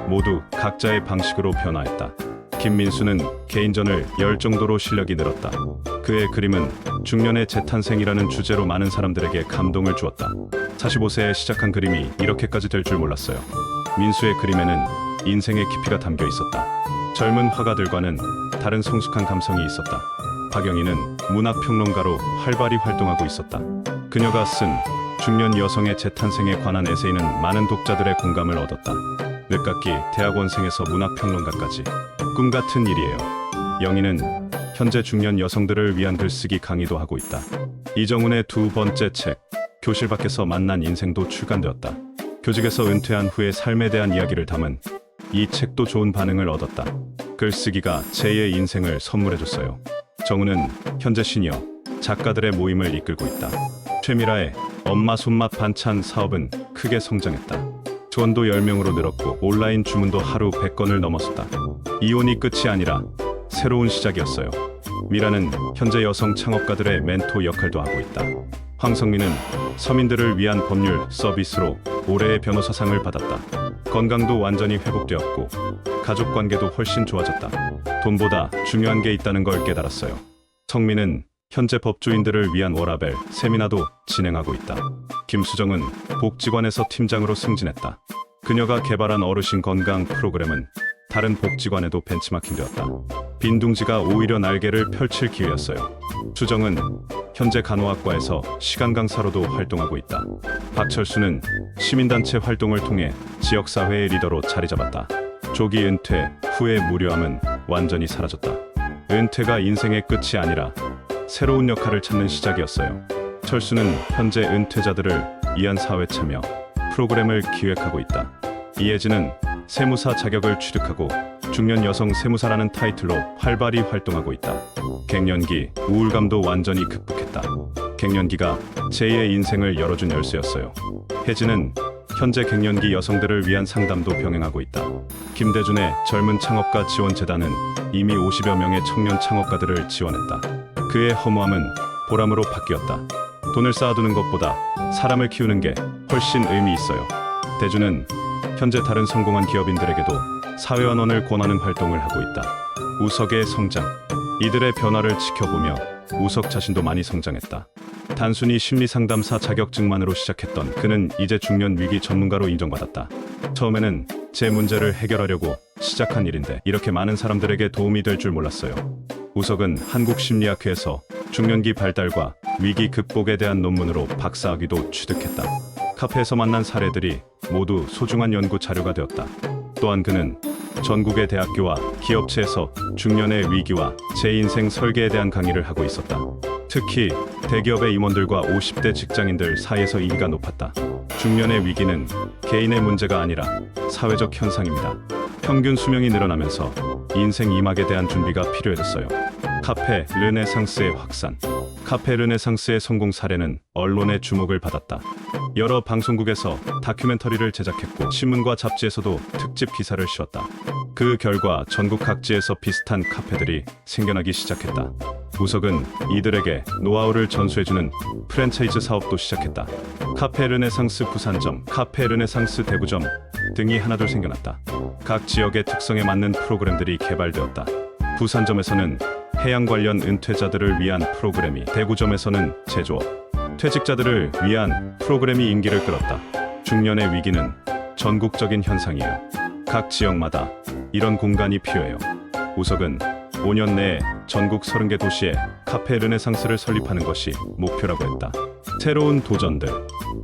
모두 각자의 방식으로 변화했다. 김민수는 개인전을 열 정도로 실력이 늘었다. 그의 그림은 중년의 재탄생이라는 주제로 많은 사람들에게 감동을 주었다. 45세에 시작한 그림이 이렇게까지 될 줄 몰랐어요. 민수의 그림에는 인생의 깊이가 담겨 있었다. 젊은 화가들과는 다른 성숙한 감성이 있었다. 박영희는 문학평론가로 활발히 활동하고 있었다. 그녀가 쓴 중년 여성의 재탄생에 관한 에세이는 많은 독자들의 공감을 얻었다. 늦깎이 대학원생에서 문학평론가까지 꿈같은 일이에요. 영희는 현재 중년 여성들을 위한 글쓰기 강의도 하고 있다. 이정훈의 두 번째 책 교실 밖에서 만난 인생도 출간되었다. 교직에서 은퇴한 후의 삶에 대한 이야기를 담은 이 책도 좋은 반응을 얻었다. 글쓰기가 제2의 인생을 선물해줬어요. 정우는 현재 시니어 작가들의 모임을 이끌고 있다. 최미라의 엄마 손맛 반찬 사업은 크게 성장했다. 직원도 10명으로 늘었고 온라인 주문도 하루 100건을 넘었었다. 이혼이 끝이 아니라 새로운 시작이었어요. 미라는 현재 여성 창업가들의 멘토 역할도 하고 있다. 황성민은 서민들을 위한 법률 서비스로 올해의 변호사상을 받았다. 건강도 완전히 회복되었고 가족 관계도 훨씬 좋아졌다. 돈보다 중요한 게 있다는 걸 깨달았어요. 성민은 현재 법조인들을 위한 워라벨 세미나도 진행하고 있다. 김수정은 복지관에서 팀장으로 승진했다. 그녀가 개발한 어르신 건강 프로그램은 다른 복지관에도 벤치마킹되었다. 빈둥지가 오히려 날개를 펼칠 기회였어요. 수정은 현재 간호학과에서 시간 강사로도 활동하고 있다. 박철수는 시민단체 활동을 통해 지역사회의 리더로 자리 잡았다. 조기 은퇴 후의 무료함은 완전히 사라졌다. 은퇴가 인생의 끝이 아니라 새로운 역할을 찾는 시작이었어요. 철수는 현재 은퇴자들을 위한 사회 참여 프로그램을 기획하고 있다. 이혜진은 세무사 자격을 취득하고 중년 여성 세무사라는 타이틀로 활발히 활동하고 있다. 갱년기 우울감도 완전히 극복했다. 갱년기가 제2의 인생을 열어준 열쇠였어요. 혜진은 현재 갱년기 여성들을 위한 상담도 병행하고 있다. 김대준의 젊은 창업가 지원재단은 이미 50여 명의 청년 창업가들을 지원했다. 그의 허무함은 보람으로 바뀌었다. 돈을 쌓아두는 것보다 사람을 키우는 게 훨씬 의미 있어요. 대준은 현재 다른 성공한 기업인들에게도 사회환원을 권하는 활동을 하고 있다. 우석의 성장. 이들의 변화를 지켜보며 우석 자신도 많이 성장했다. 단순히 심리상담사 자격증만으로 시작했던 그는 이제 중년 위기 전문가로 인정받았다. 처음에는 제 문제를 해결하려고 시작한 일인데 이렇게 많은 사람들에게 도움이 될 줄 몰랐어요. 우석은 한국심리학회에서 중년기 발달과 위기 극복에 대한 논문으로 박사학위도 취득했다. 카페에서 만난 사례들이 모두 소중한 연구 자료가 되었다. 또한 그는 전국의 대학교와 기업체에서 중년의 위기와 제 인생 설계에 대한 강의를 하고 있었다. 특히 대기업의 임원들과 50대 직장인들 사이에서 인기가 높았다. 중년의 위기는 개인의 문제가 아니라 사회적 현상입니다. 평균 수명이 늘어나면서 인생 이막에 대한 준비가 필요해졌어요. 카페 르네상스의 확산. 카페 르네상스의 성공 사례는 언론의 주목을 받았다. 여러 방송국에서 다큐멘터리를 제작했고 신문과 잡지에서도 특집 기사를 실었다. 그 결과 전국 각지에서 비슷한 카페들이 생겨나기 시작했다. 우석은 이들에게 노하우를 전수해주는 프랜차이즈 사업도 시작했다. 카페 르네상스 부산점, 카페 르네상스 대구점 등이 하나둘 생겨났다. 각 지역의 특성에 맞는 프로그램들이 개발되었다. 부산점에서는 해양 관련 은퇴자들을 위한 프로그램이, 대구점에서는 제조업, 퇴직자들을 위한 프로그램이 인기를 끌었다. 중년의 위기는 전국적인 현상이에요. 각 지역마다 이런 공간이 필요해요. 우석은 5년 내에 전국 30개 도시에 카페 르네상스를 설립하는 것이 목표라고 했다. 새로운 도전들.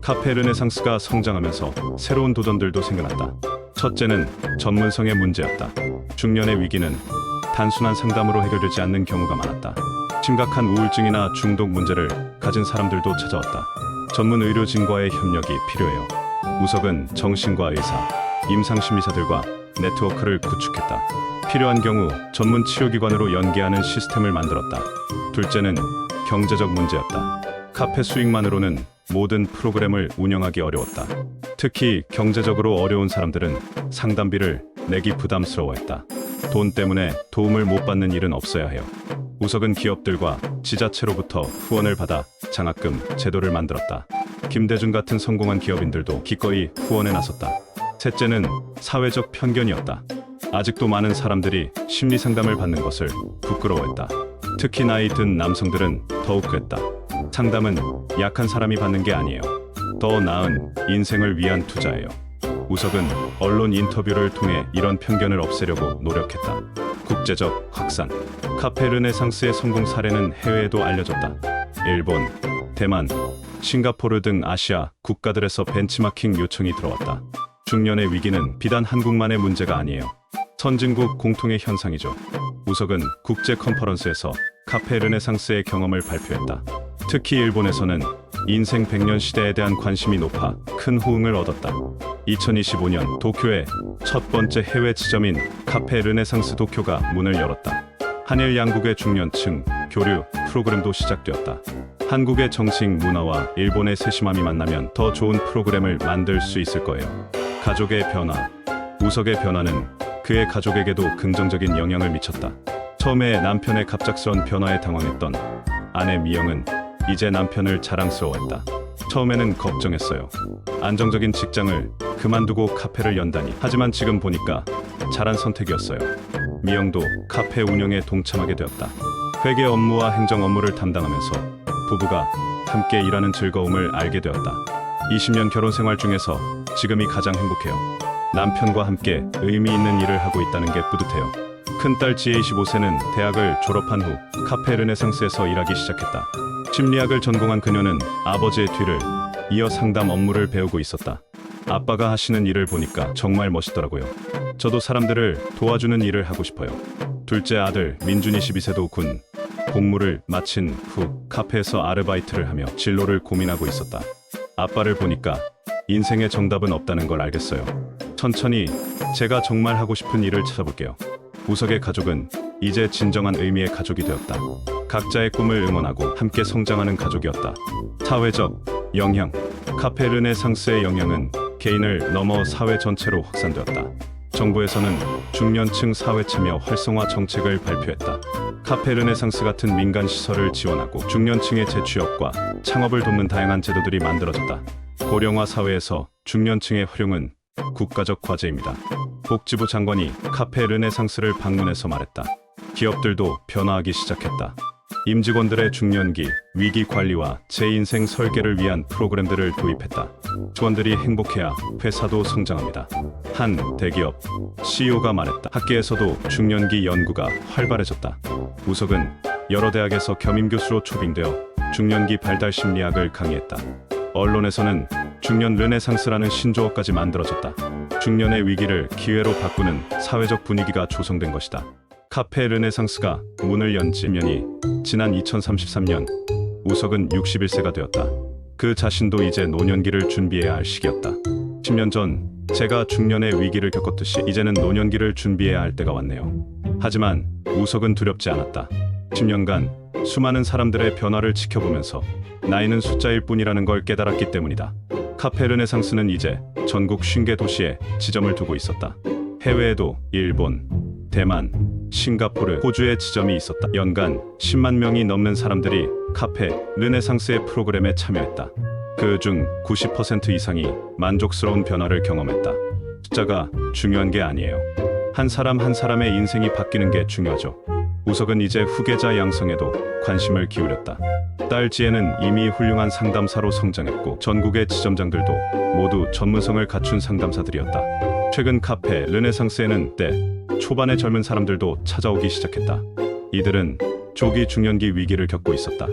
카페 르네상스가 성장하면서 새로운 도전들도 생겨났다. 첫째는 전문성의 문제였다. 중년의 위기는 단순한 상담으로 해결되지 않는 경우가 많았다. 심각한 우울증이나 중독 문제를 가진 사람들도 찾아왔다. 전문 의료진과의 협력이 필요해요. 우석은 정신과 의사, 임상심리사들과 네트워크를 구축했다. 필요한 경우 전문 치료기관으로 연계하는 시스템을 만들었다. 둘째는 경제적 문제였다. 카페 수익만으로는 모든 프로그램을 운영하기 어려웠다. 특히 경제적으로 어려운 사람들은 상담비를 내기 부담스러워했다. 돈 때문에 도움을 못 받는 일은 없어야 해요. 우석은 기업들과 지자체로부터 후원을 받아 장학금 제도를 만들었다. 김대준 같은 성공한 기업인들도 기꺼이 후원에 나섰다. 셋째는 사회적 편견이었다. 아직도 많은 사람들이 심리 상담을 받는 것을 부끄러워했다. 특히 나이 든 남성들은 더욱 그랬다. 상담은 약한 사람이 받는 게 아니에요. 더 나은 인생을 위한 투자예요. 우석은 언론 인터뷰를 통해 이런 편견을 없애려고 노력했다. 국제적 확산. 카페 르네상스의 성공 사례는 해외에도 알려졌다. 일본, 대만, 싱가포르 등 아시아 국가들에서 벤치마킹 요청이 들어왔다. 중년의 위기는 비단 한국만의 문제가 아니에요. 선진국 공통의 현상이죠. 우석은 국제 컨퍼런스에서 카페 르네상스의 경험을 발표했다. 특히 일본에서는 인생 100년 시대에 대한 관심이 높아 큰 호응을 얻었다. 2025년 도쿄의 첫 번째 해외 지점인 카페 르네상스 도쿄가 문을 열었다. 한일 양국의 중년층 교류 프로그램도 시작되었다. 한국의 정식 문화와 일본의 세심함이 만나면 더 좋은 프로그램을 만들 수 있을 거예요. 가족의 변화. 우석의 변화는 그의 가족에게도 긍정적인 영향을 미쳤다. 처음에 남편의 갑작스런 변화에 당황했던 아내 미영은 이제 남편을 자랑스러워했다. 처음에는 걱정했어요. 안정적인 직장을 그만두고 카페를 연다니. 하지만 지금 보니까 잘한 선택이었어요. 미영도 카페 운영에 동참하게 되었다. 회계 업무와 행정 업무를 담당하면서 부부가 함께 일하는 즐거움을 알게 되었다. 20년 결혼 생활 중에서 지금이 가장 행복해요. 남편과 함께 의미 있는 일을 하고 있다는 게 뿌듯해요. 큰딸 지혜 25세는 대학을 졸업한 후 카페 르네상스에서 일하기 시작했다. 심리학을 전공한 그녀는 아버지의 뒤를 이어 상담 업무를 배우고 있었다. 아빠가 하시는 일을 보니까 정말 멋있더라고요. 저도 사람들을 도와주는 일을 하고 싶어요. 둘째 아들 민준이 12세도 군 복무를 마친 후 카페에서 아르바이트를 하며 진로를 고민하고 있었다. 아빠를 보니까 인생의 정답은 없다는 걸 알겠어요. 천천히 제가 정말 하고 싶은 일을 찾아볼게요. 우석의 가족은 이제 진정한 의미의 가족이 되었다. 각자의 꿈을 응원하고 함께 성장하는 가족이었다. 사회적 영향. 카페 르네상스의 영향은 개인을 넘어 사회 전체로 확산되었다. 정부에서는 중년층 사회 참여 활성화 정책을 발표했다. 카페 르네상스 같은 민간 시설을 지원하고 중년층의 재취업과 창업을 돕는 다양한 제도들이 만들어졌다. 고령화 사회에서 중년층의 활용은 국가적 과제입니다. 복지부 장관이 카페 르네상스를 방문해서 말했다. 기업들도 변화하기 시작했다. 임직원들의 중년기 위기 관리와 재인생 설계를 위한 프로그램들을 도입했다. 직원들이 행복해야 회사도 성장합니다. 한 대기업 CEO가 말했다. 학계에서도 중년기 연구가 활발해졌다. 우석은 여러 대학에서 겸임 교수로 초빙되어 중년기 발달 심리학을 강의했다. 언론에서는 중년 르네상스라는 신조어까지 만들어졌다. 중년의 위기를 기회로 바꾸는 사회적 분위기가 조성된 것이다. 카페 르네상스가 문을 연 지면이 지난 2033년 우석은 61세가 되었다. 그 자신도 이제 노년기를 준비해야 할 시기였다. 10년 전 제가 중년의 위기를 겪었듯이 이제는 노년기를 준비해야 할 때가 왔네요. 하지만 우석은 두렵지 않았다. 10년간 수많은 사람들의 변화를 지켜보면서 나이는 숫자일 뿐이라는 걸 깨달았기 때문이다. 카페 르네상스는 이제 전국 50개 도시에 지점을 두고 있었다. 해외에도 일본, 대만, 싱가포르, 호주에 지점이 있었다. 연간 10만 명이 넘는 사람들이 카페 르네상스의 프로그램에 참여했다. 그 중 90% 이상이 만족스러운 변화를 경험했다. 숫자가 중요한 게 아니에요. 한 사람 한 사람의 인생이 바뀌는 게 중요하죠. 우석은 이제 후계자 양성에도 관심을 기울였다. 딸 지혜는 이미 훌륭한 상담사로 성장했고 전국의 지점장들도 모두 전문성을 갖춘 상담사들이었다. 최근 카페 르네상스에는 때 초반의 젊은 사람들도 찾아오기 시작했다. 이들은 조기 중년기 위기를 겪고 있었다.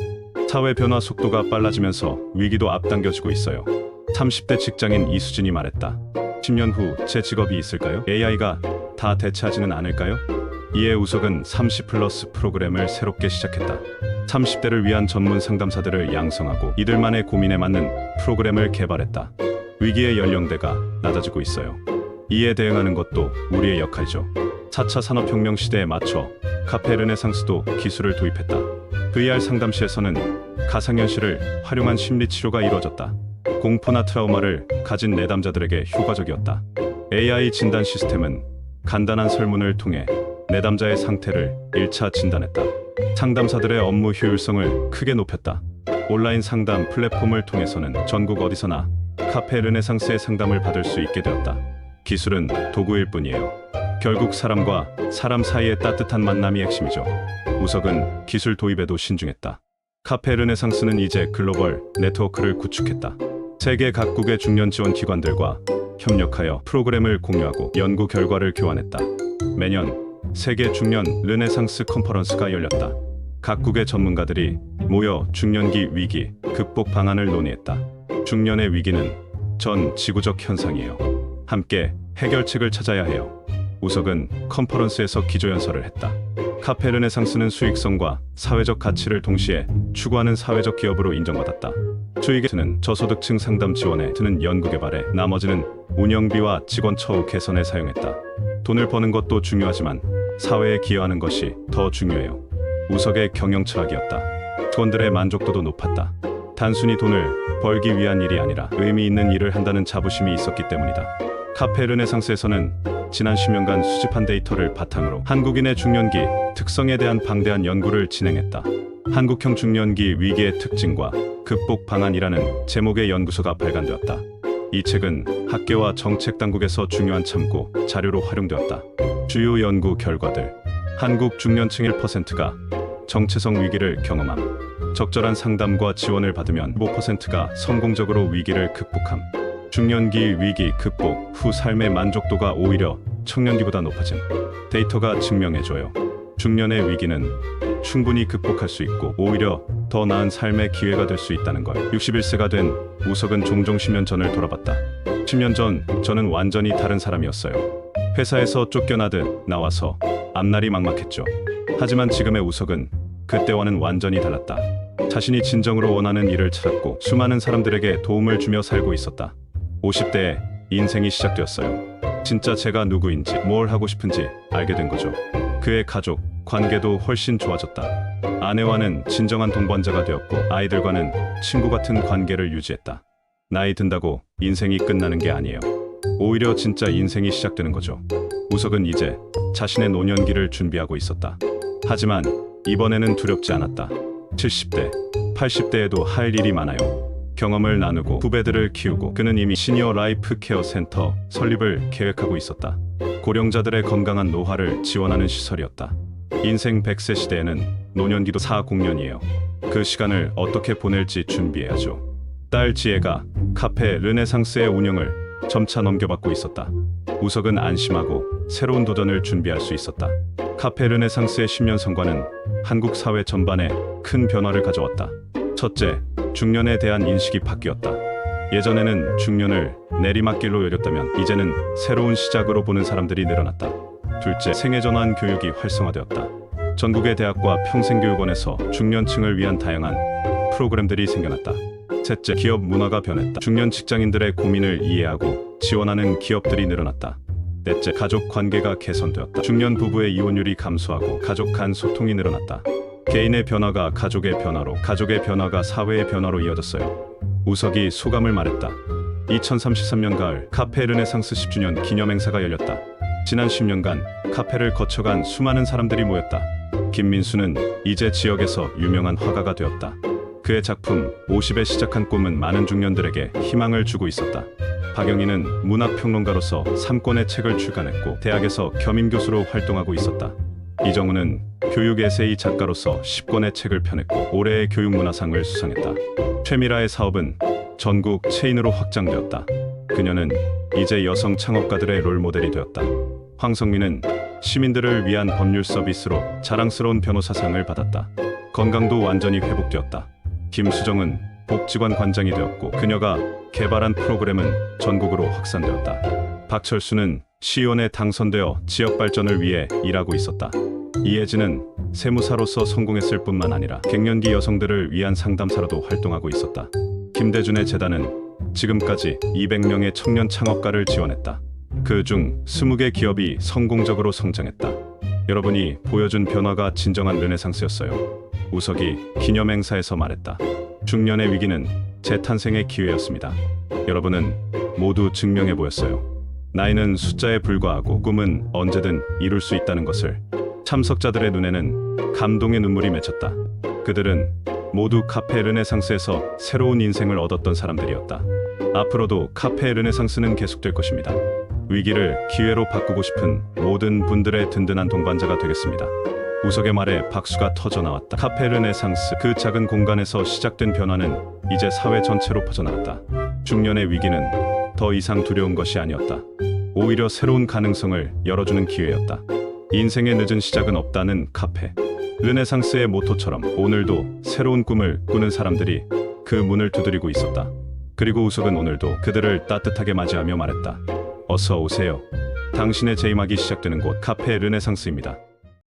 사회 변화 속도가 빨라지면서 위기도 앞당겨지고 있어요. 30대 직장인 이수진이 말했다. 10년 후 제 직업이 있을까요? AI가 다 대체하지는 않을까요? 이에 우석은 30플러스 프로그램을 새롭게 시작했다. 30대를 위한 전문 상담사들을 양성하고 이들만의 고민에 맞는 프로그램을 개발했다. 위기의 연령대가 낮아지고 있어요. 이에 대응하는 것도 우리의 역할이죠. 4차 산업혁명 시대에 맞춰 카페 르네상스도 기술을 도입했다. VR 상담실에서는 가상현실을 활용한 심리치료가 이루어졌다. 공포나 트라우마를 가진 내담자들에게 효과적이었다. AI 진단 시스템은 간단한 설문을 통해 내담자의 상태를 1차 진단했다. 상담사들의 업무 효율성을 크게 높였다. 온라인 상담 플랫폼을 통해서는 전국 어디서나 카페 르네상스의 상담을 받을 수 있게 되었다. 기술은 도구일 뿐이에요. 결국 사람과 사람 사이의 따뜻한 만남이 핵심이죠. 우석은 기술 도입에도 신중했다. 카페 르네상스는 이제 글로벌 네트워크를 구축했다. 세계 각국의 중년 지원 기관들과 협력하여 프로그램을 공유하고 연구 결과를 교환했다. 매년 세계 중년 르네상스 컨퍼런스가 열렸다. 각국의 전문가들이 모여 중년기 위기 극복 방안을 논의했다. 중년의 위기는 전 지구적 현상이에요. 함께 해결책을 찾아야 해요. 우석은 컨퍼런스에서 기조연설을 했다. 카페 르네상스는 수익성과 사회적 가치를 동시에 추구하는 사회적 기업으로 인정받았다. 수익에 드는 저소득층 상담 지원에 드는 연구개발에, 나머지는 운영비와 직원 처우 개선에 사용했다. 돈을 버는 것도 중요하지만 사회에 기여하는 것이 더 중요해요. 우석의 경영 철학이었다. 직원들의 만족도도 높았다. 단순히 돈을 벌기 위한 일이 아니라 의미 있는 일을 한다는 자부심이 있었기 때문이다. 카페 르네상스에서는 지난 10년간 수집한 데이터를 바탕으로 한국인의 중년기 특성에 대한 방대한 연구를 진행했다. 한국형 중년기 위기의 특징과 극복 방안이라는 제목의 연구서가 발간되었다. 이 책은 학계와 정책 당국에서 중요한 참고 자료로 활용되었다. 주요 연구 결과들. 한국 중년층 1%가 정체성 위기를 경험함. 적절한 상담과 지원을 받으면 5%가 성공적으로 위기를 극복함. 중년기 위기 극복 후 삶의 만족도가 오히려 청년기보다 높아짐. 데이터가 증명해줘요. 중년의 위기는 충분히 극복할 수 있고 오히려 더 나은 삶의 기회가 될 수 있다는 걸. 61세가 된 우석은 종종 10년 전을 돌아봤다. 10년 전 저는 완전히 다른 사람이었어요. 회사에서 쫓겨나듯 나와서 앞날이 막막했죠. 하지만 지금의 우석은 그때와는 완전히 달랐다. 자신이 진정으로 원하는 일을 찾았고 수많은 사람들에게 도움을 주며 살고 있었다. 50대에 인생이 시작되었어요. 진짜 제가 누구인지, 뭘 하고 싶은지 알게 된 거죠. 그의 가족, 관계도 훨씬 좋아졌다. 아내와는 진정한 동반자가 되었고 아이들과는 친구 같은 관계를 유지했다. 나이 든다고 인생이 끝나는 게 아니에요. 오히려 진짜 인생이 시작되는 거죠. 우석은 이제 자신의 노년기를 준비하고 있었다. 하지만 이번에는 두렵지 않았다. 70대, 80대에도 할 일이 많아요. 경험을 나누고 후배들을 키우고 그는 이미 시니어 라이프 케어 센터 설립을 계획하고 있었다. 고령자들의 건강한 노화를 지원하는 시설이었다. 인생 100세 시대에는 노년기도 4공년이에요. 그 시간을 어떻게 보낼지 준비해야죠. 딸 지혜가 카페 르네상스의 운영을 점차 넘겨받고 있었다. 우석은 안심하고 새로운 도전을 준비할 수 있었다. 카페 르네상스의 10년 성과는 한국 사회 전반에 큰 변화를 가져왔다. 첫째, 중년에 대한 인식이 바뀌었다. 예전에는 중년을 내리막길로 여겼다면 이제는 새로운 시작으로 보는 사람들이 늘어났다. 둘째, 생애전환 교육이 활성화되었다. 전국의 대학과 평생교육원에서 중년층을 위한 다양한 프로그램들이 생겨났다. 셋째, 기업 문화가 변했다. 중년 직장인들의 고민을 이해하고 지원하는 기업들이 늘어났다. 넷째, 가족 관계가 개선되었다. 중년 부부의 이혼율이 감소하고 가족 간 소통이 늘어났다. 개인의 변화가 가족의 변화로, 가족의 변화가 사회의 변화로 이어졌어요. 우석이 소감을 말했다. 2033년 가을 카페 르네상스 10주년 기념행사가 열렸다. 지난 10년간 카페를 거쳐간 수많은 사람들이 모였다. 김민수는 이제 지역에서 유명한 화가가 되었다. 그의 작품 50에 시작한 꿈은 많은 중년들에게 희망을 주고 있었다. 박영희는 문학평론가로서 3권의 책을 출간했고 대학에서 겸임교수로 활동하고 있었다. 이정우는 교육 에세이 작가로서 10권의 책을 펴냈고 올해의 교육문화상을 수상했다. 최미라의 사업은 전국 체인으로 확장되었다. 그녀는 이제 여성 창업가들의 롤모델이 되었다. 황성민은 시민들을 위한 법률 서비스로 자랑스러운 변호사상을 받았다. 건강도 완전히 회복되었다. 김수정은 복지관 관장이 되었고 그녀가 개발한 프로그램은 전국으로 확산되었다. 박철수는 시의원에 당선되어 지역 발전을 위해 일하고 있었다. 이혜진은 세무사로서 성공했을 뿐만 아니라 갱년기 여성들을 위한 상담사로도 활동하고 있었다. 김대준의 재단은 지금까지 200명의 청년 창업가를 지원했다. 그중 20개 기업이 성공적으로 성장했다. 여러분이 보여준 변화가 진정한 르네상스였어요. 우석이 기념행사에서 말했다. 중년의 위기는 재탄생의 기회였습니다. 여러분은 모두 증명해 보였어요. 나이는 숫자에 불과하고 꿈은 언제든 이룰 수 있다는 것을. 참석자들의 눈에는 감동의 눈물이 맺혔다. 그들은 모두 카페 르네상스에서 새로운 인생을 얻었던 사람들이었다. 앞으로도 카페 르네상스는 계속될 것입니다. 위기를 기회로 바꾸고 싶은 모든 분들의 든든한 동반자가 되겠습니다. 우석의 말에 박수가 터져 나왔다. 카페 르네상스, 그 작은 공간에서 시작된 변화는 이제 사회 전체로 퍼져나갔다. 중년의 위기는 더 이상 두려운 것이 아니었다. 오히려 새로운 가능성을 열어주는 기회였다. 인생의 늦은 시작은 없다는 카페 르네상스의 모토처럼 오늘도 새로운 꿈을 꾸는 사람들이 그 문을 두드리고 있었다. 그리고 우석은 오늘도 그들을 따뜻하게 맞이하며 말했다. 어서 오세요. 당신의 재임하기 시작되는 곳 카페 르네상스입니다.